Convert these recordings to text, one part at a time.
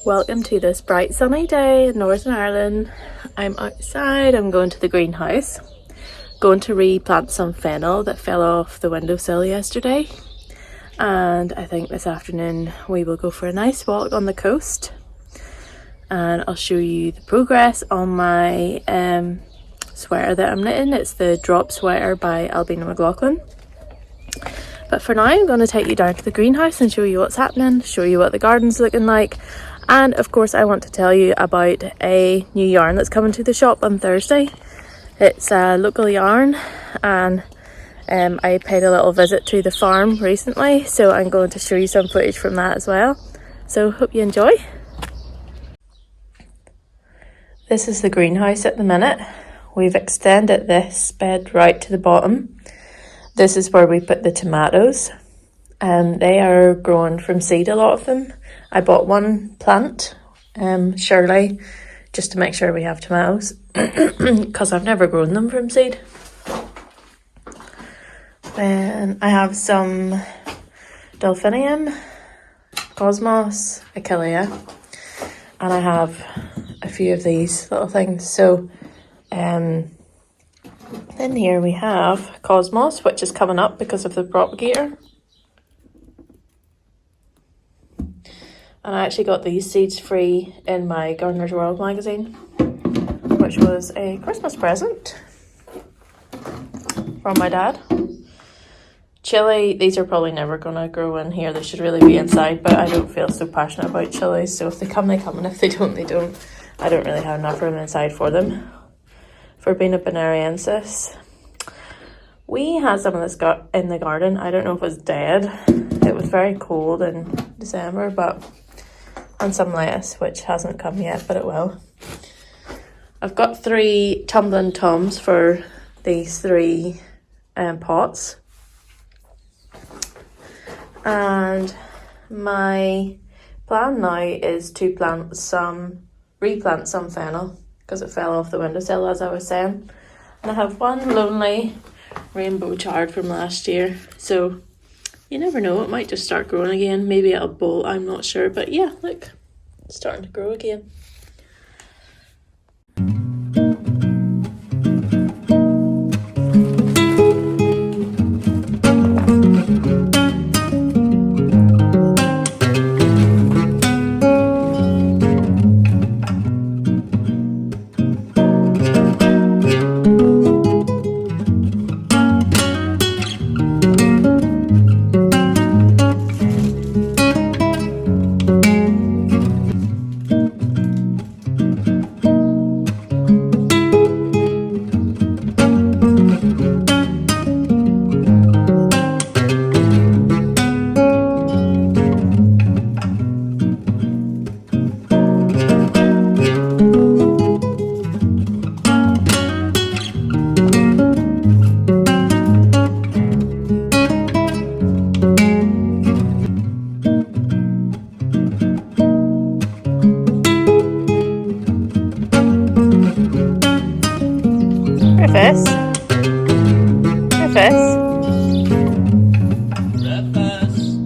Welcome to this bright sunny day in Northern Ireland. I'm outside, I'm going to the greenhouse, going to replant some fennel that fell off the windowsill yesterday, and I think this afternoon we will go for a nice walk on the coast and I'll show you the progress on my sweater that I'm knitting. It's the Dropp sweater by Ailbiona McLaughlin. But for now I'm going to take you down to the greenhouse and show you what's happening, show you what the garden's looking like. And of course I want to tell you about a new yarn that's coming to the shop on Thursday. It's a local yarn, and I paid a little visit to the farm recently, so I'm going to show you some footage from that as well. So hope you enjoy. This is the greenhouse at the minute. We've extended this bed right to the bottom. This is where we put the tomatoes. They are growing from seed, a lot of them. I bought one plant, Shirley, just to make sure we have tomatoes, because I've never grown them from seed. Then I have some delphinium, cosmos, achillea, and I have a few of these little things. So in here we have cosmos, which is coming up because of the propagator. And I actually got these seeds free in my Gardener's World magazine, which was a Christmas present from my dad. Chili, these are probably never going to grow in here. They should really be inside, but I don't feel so passionate about chilies. So if they come, they come, and if they don't, they don't. I don't really have enough room inside for them. For being a Bonariensis, we had some of this got in the garden. I don't know if it was dead. It was very cold in December, but... and some lettuce, which hasn't come yet, but it will. I've got 3 tumbling toms for these 3 pots. And my plan now is to replant some fennel, because it fell off the windowsill, as I was saying. And I have one lonely rainbow chard from last year, so you never know, it might just start growing again. Maybe it'll bolt, I'm not sure. But yeah, look, it's starting to grow again.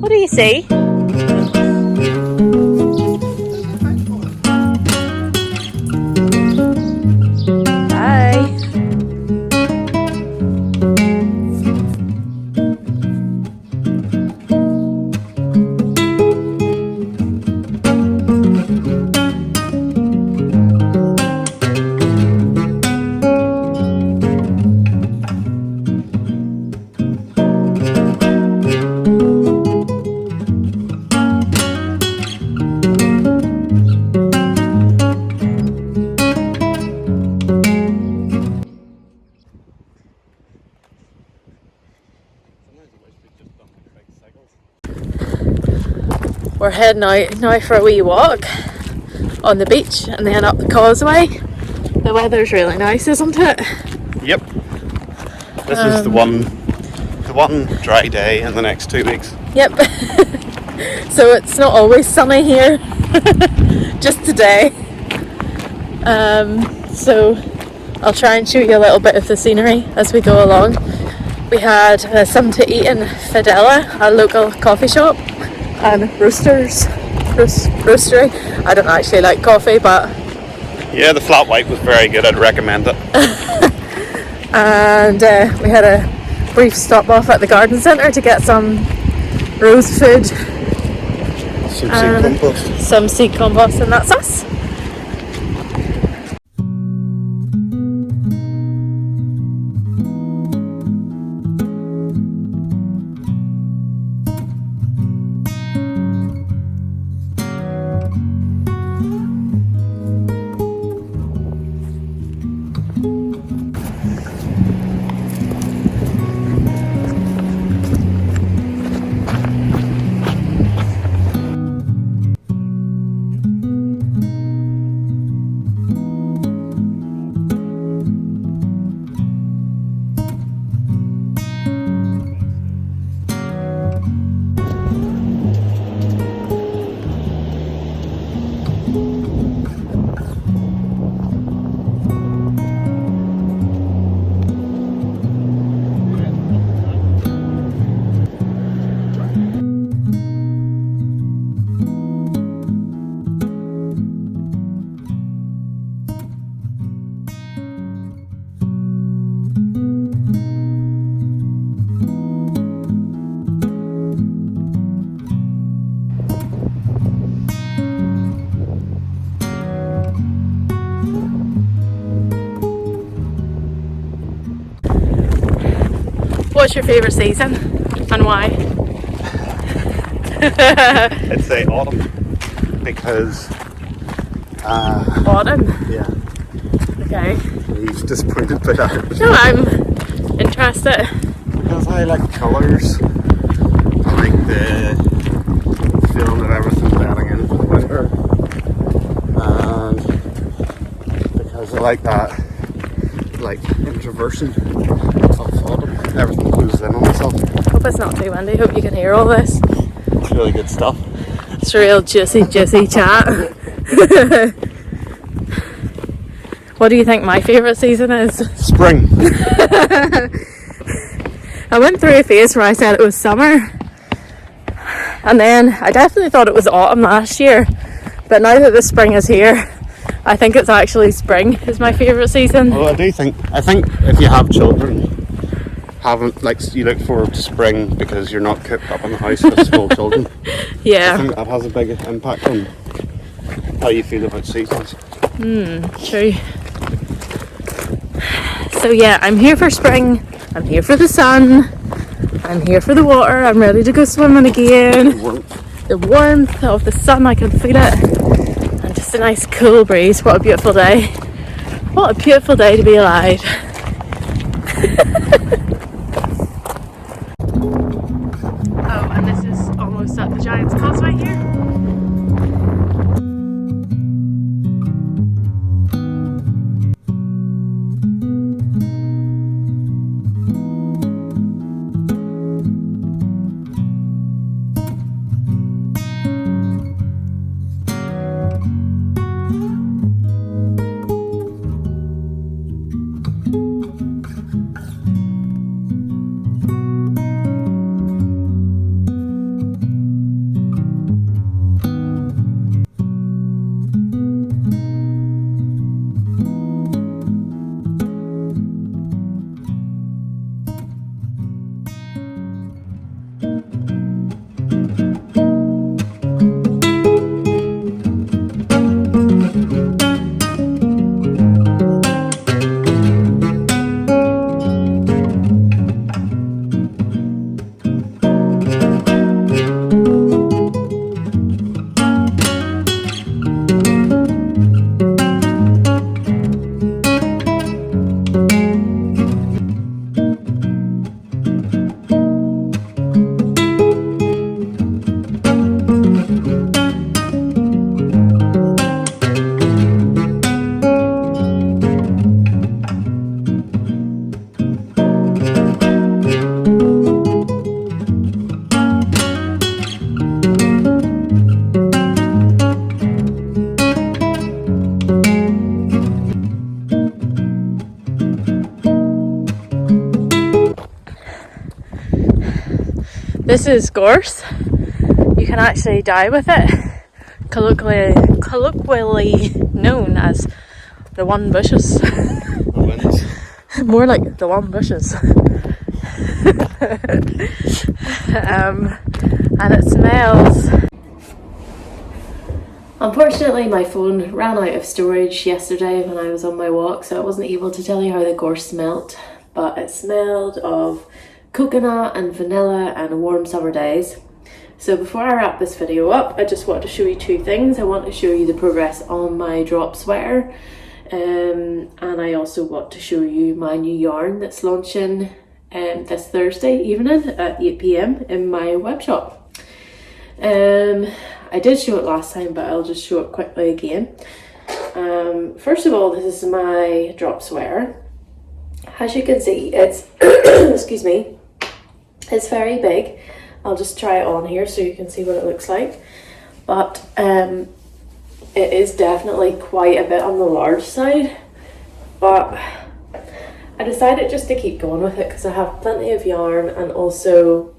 What do you see? We're heading out now for a wee walk on the beach and then up the Causeway. The weather's really nice, isn't it? Yep. This is the one dry day in the next 2 weeks. Yep. So it's not always sunny here, just today. So I'll try and show you a little bit of the scenery as we go along. We had something to eat in Fidella, a local coffee shop and roasters. roastery. I don't actually like coffee, but Yeah, the flat white was very good. I'd recommend it. and we had a brief stop off at the garden centre to get some rose food, Some seed compost. some seed compost, and that's us. What's your favourite season and why? I'd say autumn because Autumn. yeah, Okay. he's disappointed by that. No, I'm interested. Because I like colours. I like the feeling of everything bedding in for the winter. And because I like that introversion of autumn. Everything closes in on itself. Hope it's not too windy. Hope you can hear all this. It's really good stuff. It's a real juicy chat. What do you think my favourite season is? Spring. I went through a phase where I said it was summer, and then I definitely thought it was autumn last year, but now that the spring is here, I think it's actually spring is my favourite season. Well, I think if you have children, you look forward to spring because you're not cooped up in the house with small children. I Yeah, think that has a big impact on how you feel about seasons. true. So yeah, I'm here for spring, I'm here for the sun, I'm here for the water, I'm ready to go swimming again. The warmth of the sun, I can feel it, and just a nice cool breeze. What a beautiful day. What a beautiful day to be alive. Oh, and this is almost at the Giant's Causeway here. This is gorse. You can actually dye with it. colloquially known as the one bushes. The winds. More like the one bushes. And it smells. Unfortunately, my phone ran out of storage yesterday when I was on my walk, so I wasn't able to tell you how the gorse smelt, but it smelled of coconut and vanilla and warm summer days. So before I wrap this video up, I just want to show you two things. I want to show you the progress on my Dropp sweater, and I also want to show you my new yarn that's launching this Thursday evening at 8 p.m. in my web shop. I did show it last time, but I'll just show it quickly again. First of all, this is my Dropp sweater. As you can see, it's excuse me, it's very big. I'll just try it on here so you can see what it looks like. But it is definitely quite a bit on the large side. But I decided just to keep going with it because I have plenty of yarn, and also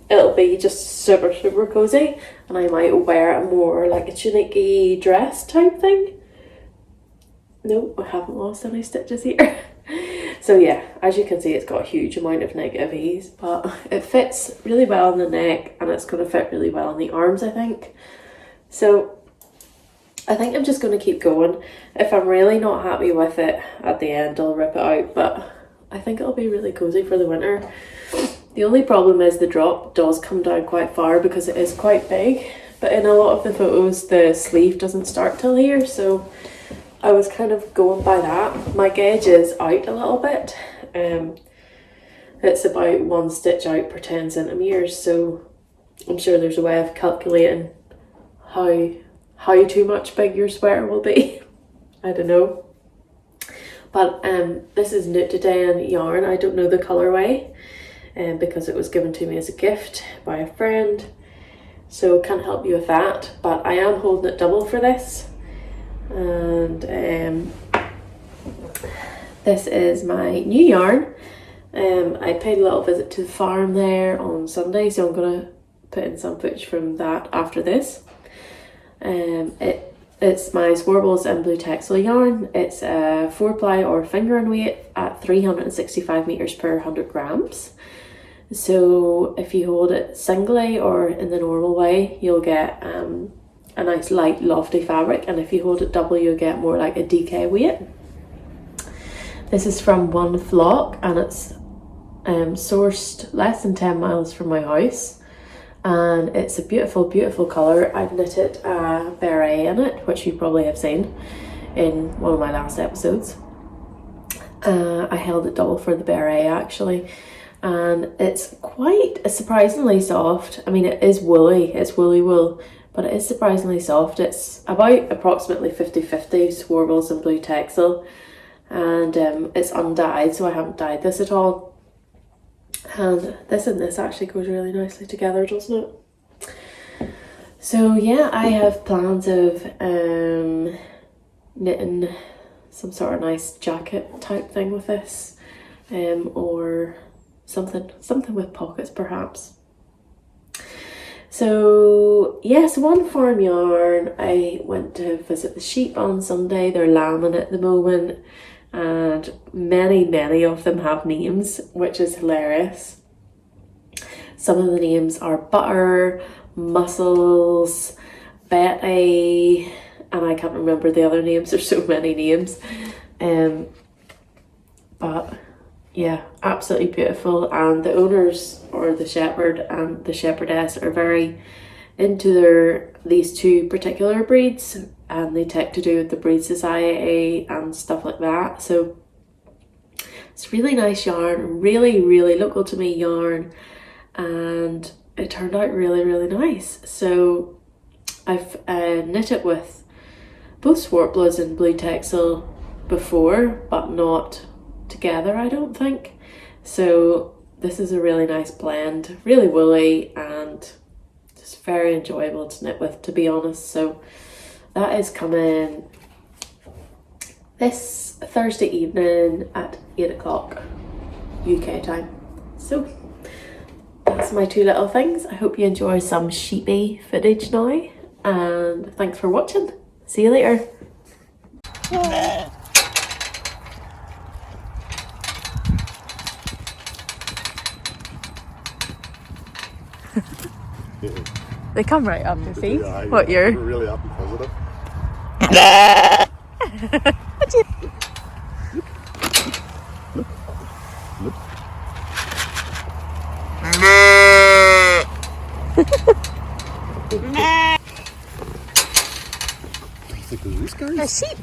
it'll be just super cozy, and I might wear it more like a tunic-y dress type thing. Nope, I haven't lost any stitches here. So yeah, as you can see, it's got a huge amount of negative ease, but it fits really well on the neck, and it's going to fit really well on the arms, I think. So I think I'm just going to keep going. If I'm really not happy with it at the end, I'll rip it out, but I think it'll be really cozy for the winter. The only problem is the drop does come down quite far because it is quite big, but in a lot of the photos the sleeve doesn't start till here, so I was kind of going by that. My gauge is out a little bit. It's about 1 stitch out per 10 centimeters, so I'm sure there's a way of calculating how too much big your sweater will be. I don't know. But this is Nutiden yarn. I don't know the colourway, because it was given to me as a gift by a friend, so can't help you with that, but I am holding it double for this. And this is my new yarn. I paid a little visit to the farm there on Sunday, so I'm going to put in some footage from that after this. It's my Zwartbles and Blue Texel yarn. It's a 4-ply or finger and weight at 365 meters per 100 grams. So if you hold it singly or in the normal way, you'll get a nice light lofty fabric, and if you hold it double, you'll get more like a DK weight. This is from One Flock, and it's sourced less than 10 miles from my house, and it's a beautiful colour. I've knitted a beret in it, which you probably have seen in one of my last episodes. I held it double for the beret actually, and it's quite surprisingly soft. I mean, it is woolly, it's woolly wool, but it is surprisingly soft. It's about approximately 50-50 Zwartbles and Blue Texel, and it's undyed, so I haven't dyed this at all. And this actually goes really nicely together, doesn't it? So yeah, I have plans of knitting some sort of nice jacket type thing with this, or something with pockets perhaps. So yes, One Farm yarn. I went to visit the sheep on Sunday. They're lambing at the moment, and many of them have names, which is hilarious. Some of the names are Butter, Muscles, Betty, and I can't remember the other names. There's so many names. But yeah, absolutely beautiful, and the owners, or the shepherd and the shepherdess, are very into these two particular breeds, and they take to do with the breed society and stuff like that. So it's really nice yarn, really local to me yarn, and it turned out really nice. So I've knit it with both Zwartbles and Blue Texel before, but not together, I don't think. So this is a really nice blend, really woolly and just very enjoyable to knit with, to be honest. So that is coming this Thursday evening at 8 o'clock UK time. So that's my two little things. I hope you enjoy some sheepy footage now, and thanks for watching. See you later. They come right up your face. Yeah, What you're you're? really up and positive. A sheep.